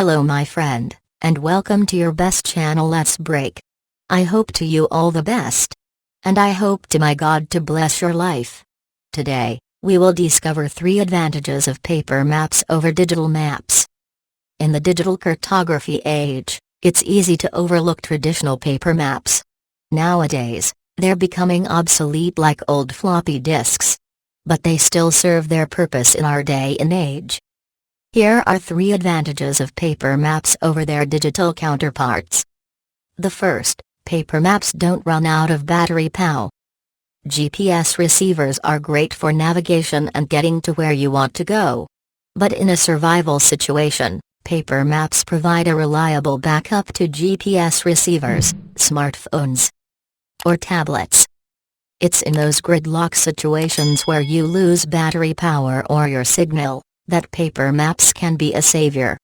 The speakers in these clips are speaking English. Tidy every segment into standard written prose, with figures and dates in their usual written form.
Hello my friend, and welcome to your best channel Let's Break. I hope to you all the best. And I hope to my God to bless your life. Today, we will discover 3 advantages of paper maps over digital maps. In the digital cartography age, it's easy to overlook traditional paper maps. Nowadays, they're becoming obsolete like old floppy disks. But they still serve their purpose in our day and age. Here are 3 advantages of paper maps over their digital counterparts. The first, paper maps don't run out of battery power. GPS receivers are great for navigation and getting to where you want to go. But in a survival situation, paper maps provide a reliable backup to GPS receivers, smartphones, or tablets. It's in those gridlock situations where you lose battery power or your signal, that paper maps can be a savior.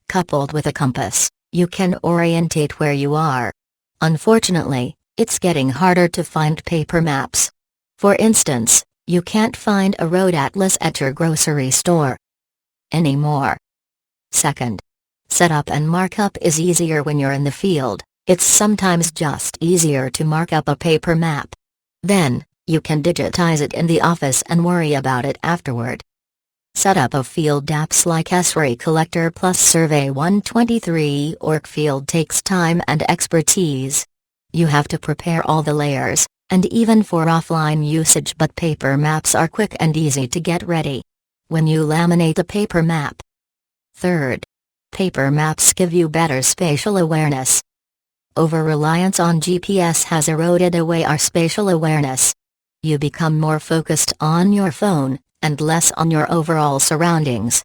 Coupled with a compass, you can orientate where you are. Unfortunately, it's getting harder to find paper maps. For instance, you can't find a road atlas at your grocery store anymore. Second, setup and markup is easier when you're in the field. It's sometimes just easier to mark up a paper map. Then, you can digitize it in the office and worry about it afterward. Setup of field apps like Esri Collector plus Survey 123 Orcfield takes time and expertise. You have to prepare all the layers, and even for offline usage, but paper maps are quick and easy to get ready when you laminate a paper map. Third, paper maps give you better spatial awareness. Over-reliance on GPS has eroded away our spatial awareness. You become more focused on your phone, and less on your overall surroundings.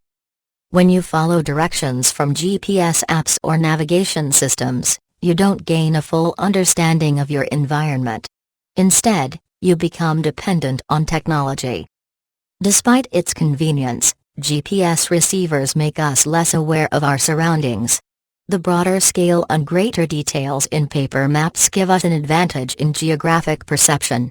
When you follow directions from GPS apps or navigation systems, you don't gain a full understanding of your environment. Instead, you become dependent on technology. Despite its convenience, GPS receivers make us less aware of our surroundings. The broader scale and greater details in paper maps give us an advantage in geographic perception.